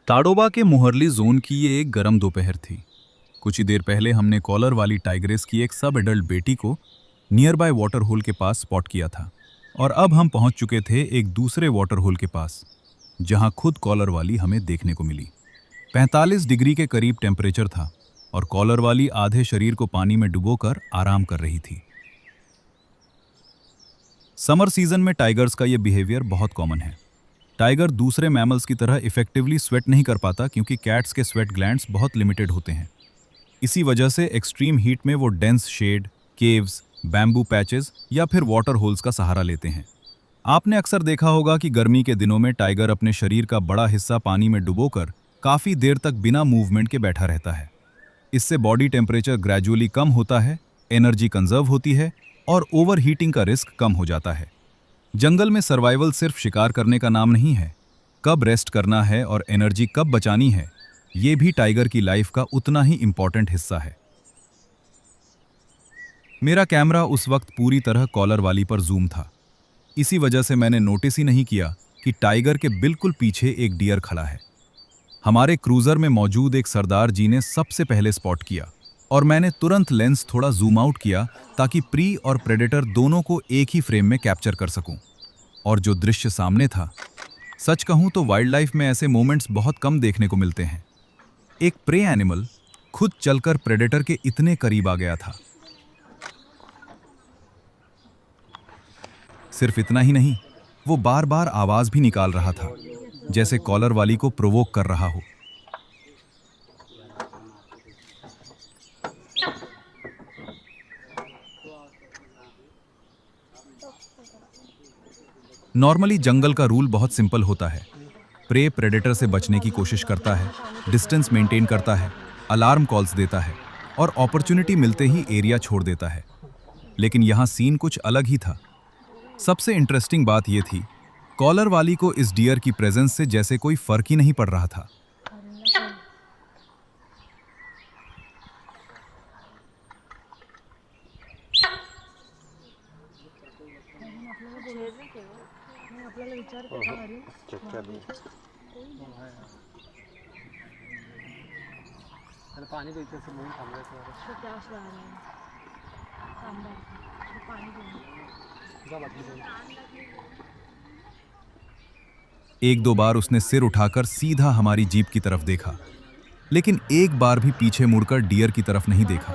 ताडोबा के मुहर्ली जोन की ये एक गर्म दोपहर थी। कुछ ही देर पहले हमने कॉलर वाली टाइग्रेस की एक सब एडल्ट बेटी को नियर बाय वाटर होल के पास स्पॉट किया था और अब हम पहुंच चुके थे एक दूसरे वाटर होल के पास, जहां खुद कॉलर वाली हमें देखने को मिली। 45 डिग्री के करीब टेम्परेचर था और कॉलर वाली आधे शरीर को पानी में डुबोकर आराम कर रही थी। समर सीजन में टाइगर्स का यह बिहेवियर बहुत कॉमन है। टाइगर दूसरे मैमल्स की तरह इफेक्टिवली स्वेट नहीं कर पाता क्योंकि कैट्स के स्वेट ग्लैंड्स बहुत लिमिटेड होते हैं। इसी वजह से एक्सट्रीम हीट में वो dense shade, caves, bamboo patches या फिर वाटर होल्स का सहारा लेते हैं। आपने अक्सर देखा होगा कि गर्मी के दिनों में टाइगर अपने शरीर का बड़ा हिस्सा पानी में डुबोकर काफ़ी देर तक बिना मूवमेंट के बैठा रहता है। इससे बॉडी टेम्परेचर ग्रेजुअली कम होता है, एनर्जी कंजर्व होती है और ओवर हीटिंग का रिस्क कम हो जाता है। जंगल में सर्वाइवल सिर्फ शिकार करने का नाम नहीं है। कब रेस्ट करना है और एनर्जी कब बचानी है, ये भी टाइगर की लाइफ का उतना ही इंपॉर्टेंट हिस्सा है। मेरा कैमरा उस वक्त पूरी तरह कॉलर वाली पर जूम था। इसी वजह से मैंने नोटिस ही नहीं किया कि टाइगर के बिल्कुल पीछे एक डियर खड़ा है। हमारे क्रूजर में मौजूद एक सरदार जी ने सबसे पहले स्पॉट किया और मैंने तुरंत लेंस थोड़ा जूम आउट किया ताकि प्री और प्रेडेटर दोनों को एक ही फ्रेम में कैप्चर कर सकूं। और जो दृश्य सामने था, सच कहूं तो वाइल्ड लाइफ में ऐसे मोमेंट्स बहुत कम देखने को मिलते हैं। एक प्रे एनिमल खुद चलकर प्रेडेटर के इतने करीब आ गया था। सिर्फ इतना ही नहीं, वो बार बार आवाज भी निकाल रहा था, जैसे कॉलर वाली को प्रोवोक कर रहा हो। नॉर्मली जंगल का रूल बहुत सिंपल होता है। प्रे प्रेडेटर से बचने की कोशिश करता है, डिस्टेंस मेंटेन करता है, अलार्म कॉल्स देता है और अपॉर्चुनिटी मिलते ही एरिया छोड़ देता है। लेकिन यहाँ सीन कुछ अलग ही था। सबसे इंटरेस्टिंग बात यह थी, कॉलर वाली को इस डियर की प्रेजेंस से जैसे कोई फर्क ही नहीं पड़ रहा था। पाणी द्यायचं असं म्हणून थांबायचं जा बाटली एक दो बार उसने सिर उठाकर सीधा हमारी जीप की तरफ देखा, लेकिन एक बार भी पीछे मुड़कर डियर की तरफ नहीं देखा।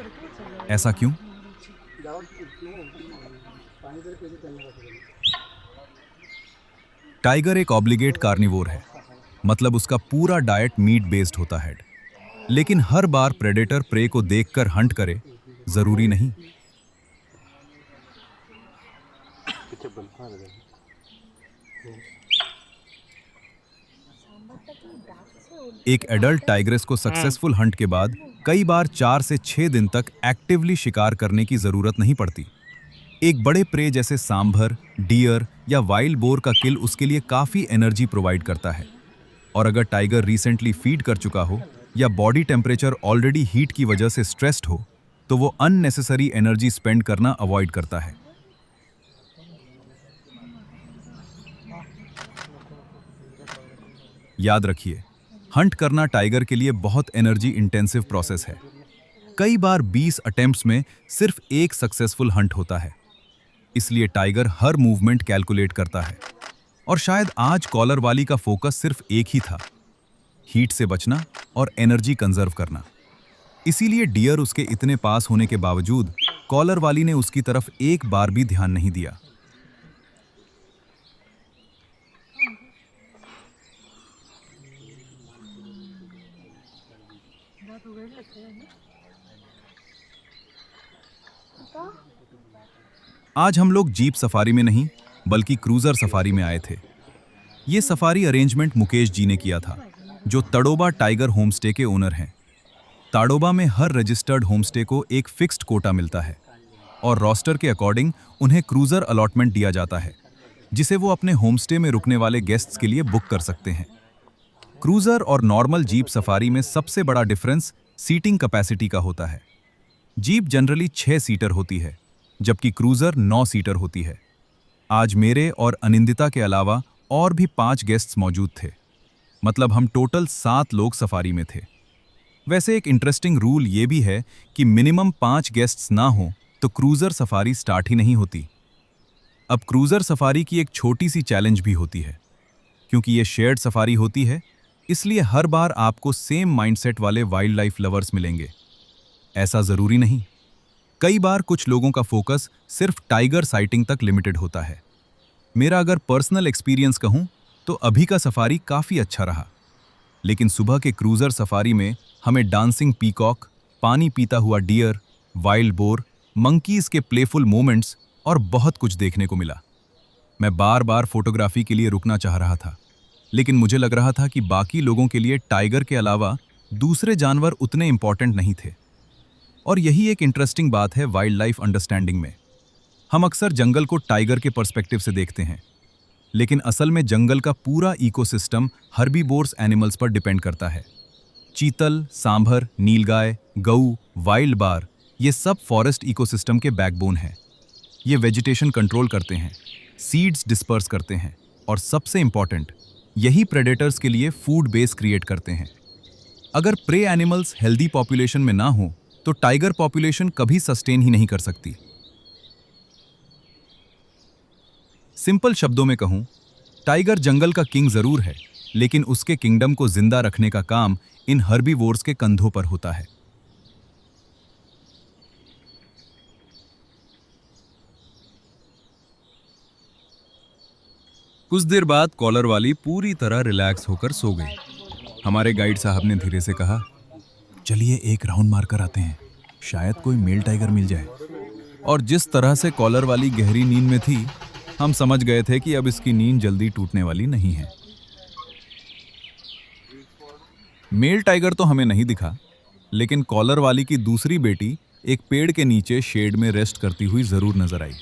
ऐसा क्यों? टाइगर एक ऑब्लिगेट कार्निवोर है, मतलब उसका पूरा डाइट मीट बेस्ड होता है। लेकिन हर बार प्रेडेटर प्रे को देखकर हंट करे, जरूरी नहीं। एक एडल्ट टाइग्रेस को सक्सेसफुल हंट के बाद कई बार 4 से 6 दिन तक एक्टिवली शिकार करने की जरूरत नहीं पड़ती। एक बड़े प्रे जैसे सांभर, डियर या वाइल्ड बोर का किल उसके लिए काफी एनर्जी प्रोवाइड करता है। और अगर टाइगर रिसेंटली फीड कर चुका हो या बॉडी टेम्परेचर ऑलरेडी हीट की वजह से स्ट्रेस्ड हो, तो वो अननेसेसरी एनर्जी स्पेंड करना अवॉइड करता है। याद रखिए, हंट करना टाइगर के लिए बहुत एनर्जी इंटेंसिव प्रोसेस है। कई बार 20 अटेम्प्ट्स में सिर्फ एक सक्सेसफुल हंट होता है। इसलिए टाइगर हर मूवमेंट कैलकुलेट करता है। और शायद आज कॉलर वाली का फोकस सिर्फ एक ही था, हीट से बचना और एनर्जी कंजर्व करना। इसीलिए डियर उसके इतने पास होने के बावजूद कॉलर वाली ने उसकी तरफ एक बार भी ध्यान नहीं दिया। आज हम लोग जीप सफारी में नहीं, बल्कि क्रूजर सफारी में आए थे। ये सफारी अरेंजमेंट मुकेश जी ने किया था, जो तड़ोबा टाइगर होमस्टे के ओनर हैं। ताडोबा में हर रजिस्टर्ड होमस्टे को एक फिक्स्ड कोटा मिलता है और रोस्टर के अकॉर्डिंग उन्हें क्रूजर अलॉटमेंट दिया जाता है, जिसे वो अपने होमस्टे में रुकने वाले गेस्ट्स के लिए बुक कर सकते हैं। क्रूजर और नॉर्मल जीप सफारी में सबसे बड़ा डिफरेंस सीटिंग कैपेसिटी का होता है। जीप जनरली 6 सीटर होती है, जबकि क्रूजर 9 सीटर होती है। आज मेरे और अनिंदिता के अलावा और भी 5 गेस्ट्स मौजूद थे। मतलब हम टोटल 7 लोग सफारी में थे। वैसे एक इंटरेस्टिंग रूल ये भी है कि मिनिमम 5 गेस्ट्स ना हो तो क्रूजर सफारी स्टार्ट ही नहीं होती। अब क्रूजर सफारी की एक छोटी सी चैलेंज भी होती है। क्योंकि ये शेयर्ड सफारी होती है, इसलिए हर बार आपको सेम माइंडसेट वाले वाइल्ड लाइफ लवर्स मिलेंगे। ऐसा जरूरी नहीं। कई बार कुछ लोगों का फोकस सिर्फ टाइगर साइटिंग तक लिमिटेड होता है। मेरा अगर पर्सनल एक्सपीरियंस कहूं तो अभी का सफारी काफी अच्छा रहा। लेकिन सुबह के क्रूजर सफारी में हमें डांसिंग पीकॉक, पानी पीता हुआ डियर, वाइल्ड बोर, मंकीज के प्लेफुल मोमेंट्स और बहुत कुछ देखने को मिला। मैं बार बार फोटोग्राफी के लिए रुकना चाह रहा था, लेकिन मुझे लग रहा था कि बाकी लोगों के लिए टाइगर के अलावा दूसरे जानवर उतने इंपॉर्टेंट नहीं थे। और यही एक इंटरेस्टिंग बात है वाइल्ड लाइफ अंडरस्टैंडिंग में। हम अक्सर जंगल को टाइगर के पर्सपेक्टिव से देखते हैं, लेकिन असल में जंगल का पूरा इकोसिस्टम हर्बीवोर्स एनिमल्स पर डिपेंड करता है। चीतल, सांभर, नीलगाय, गऊ, वाइल्ड बार, ये सब फॉरेस्ट इकोसिस्टम के बैकबोन हैं। ये वेजिटेशन कंट्रोल करते हैं, सीड्स डिस्पर्स करते हैं और सबसे इंपॉर्टेंट, यही प्रेडेटर्स के लिए फूड बेस क्रिएट करते हैं। अगर प्रे एनिमल्स हेल्दी पॉपुलेशन में ना हो तो टाइगर पॉपुलेशन कभी सस्टेन ही नहीं कर सकती। सिंपल शब्दों में कहूं, टाइगर जंगल का किंग जरूर है, लेकिन उसके किंगडम को जिंदा रखने का काम इन हर्बीवोर्स के कंधों पर होता है। कुछ देर बाद कॉलर वाली पूरी तरह रिलैक्स होकर सो गई। हमारे गाइड साहब ने धीरे से कहा, चलिए एक राउंड मारकर आते हैं, शायद कोई मेल टाइगर मिल जाए। और जिस तरह से कॉलर वाली गहरी नींद में थी, हम समझ गए थे कि अब इसकी नींद जल्दी टूटने वाली नहीं है। मेल टाइगर तो हमें नहीं दिखा, लेकिन कॉलर वाली की दूसरी बेटी एक पेड़ के नीचे शेड में रेस्ट करती हुई जरूर नजर आई।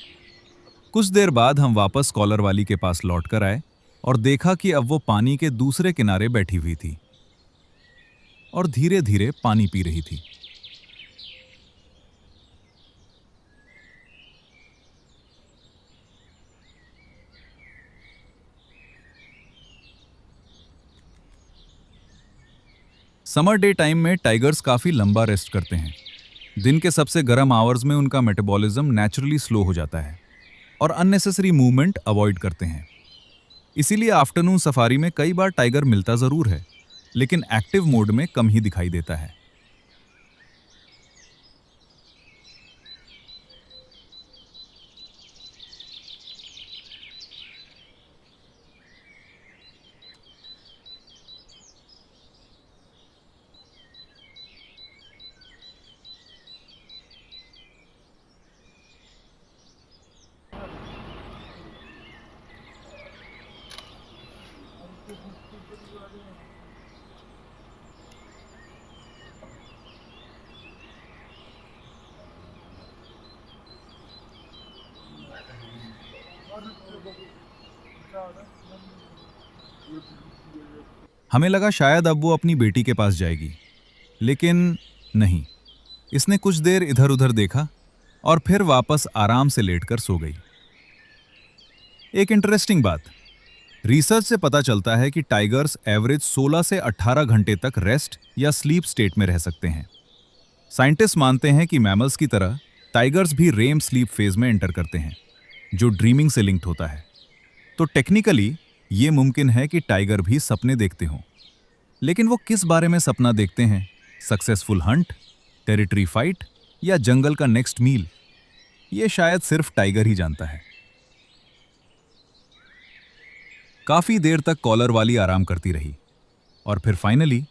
कुछ देर बाद हम वापस कॉलर वाली के पास लौट कर आए और देखा कि अब वो पानी के दूसरे किनारे बैठी हुई थी और धीरे धीरे पानी पी रही थी। समर डे टाइम में टाइगर्स काफी लंबा रेस्ट करते हैं। दिन के सबसे गर्म आवर्स में उनका मेटाबॉलिज्म नेचुरली स्लो हो जाता है और अननेसेसरी मूवमेंट अवॉइड करते हैं। इसीलिए आफ्टरनून सफारी में कई बार टाइगर मिलता जरूर है, लेकिन एक्टिव मोड में कम ही दिखाई देता है। हमें लगा शायद अब वो अपनी बेटी के पास जाएगी, लेकिन नहीं। इसने कुछ देर इधर उधर देखा और फिर वापस आराम से लेटकर सो गई। एक इंटरेस्टिंग बात, रिसर्च से पता चलता है कि टाइगर्स एवरेज 16 से 18 घंटे तक रेस्ट या स्लीप स्टेट में रह सकते हैं। साइंटिस्ट मानते हैं कि मैमल्स की तरह टाइगर्स भी रेम स्लीप फेज में एंटर करते हैं, जो ड्रीमिंग से लिंक्ड होता है। तो टेक्निकली ये मुमकिन है कि टाइगर भी सपने देखते हों। लेकिन वो किस बारे में सपना देखते हैं? सक्सेसफुल हंट, टेरिटरी फाइट या जंगल का नेक्स्ट मील? ये शायद सिर्फ टाइगर ही जानता है। काफी देर तक कॉलर वाली आराम करती रही और फिर फाइनली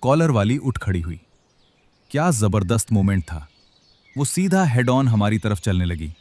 कॉलर वाली उठ खड़ी हुई। क्या जबरदस्त मोमेंट था। वो सीधा हेड ऑन हमारी तरफ चलने लगी।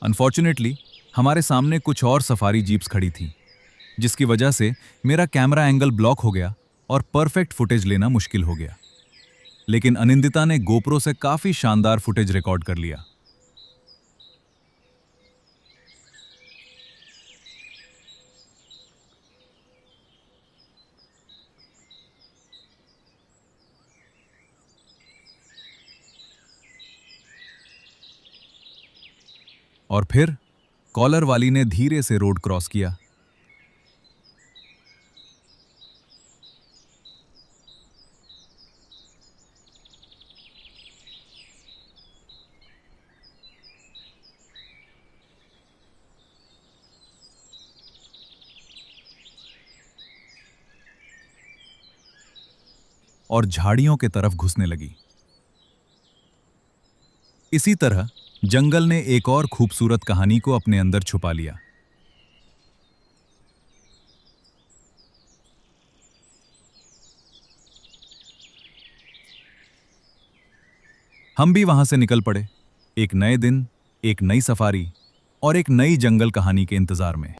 अनफॉर्चुनेटली हमारे सामने कुछ और सफारी जीप्स खड़ी थी, जिसकी वजह से मेरा कैमरा एंगल ब्लॉक हो गया और परफेक्ट फुटेज लेना मुश्किल हो गया। लेकिन अनिंदिता ने गोप्रो से काफी शानदार फुटेज रिकॉर्ड कर लिया। और फिर कॉलर वाली ने धीरे से रोड क्रॉस किया। और झाड़ियों के तरफ घुसने लगी। इसी तरह जंगल ने एक और खूबसूरत कहानी को अपने अंदर छुपा लिया। हम भी वहां से निकल पड़े, एक नए दिन, एक नई सफारी और एक नई जंगल कहानी के इंतजार में।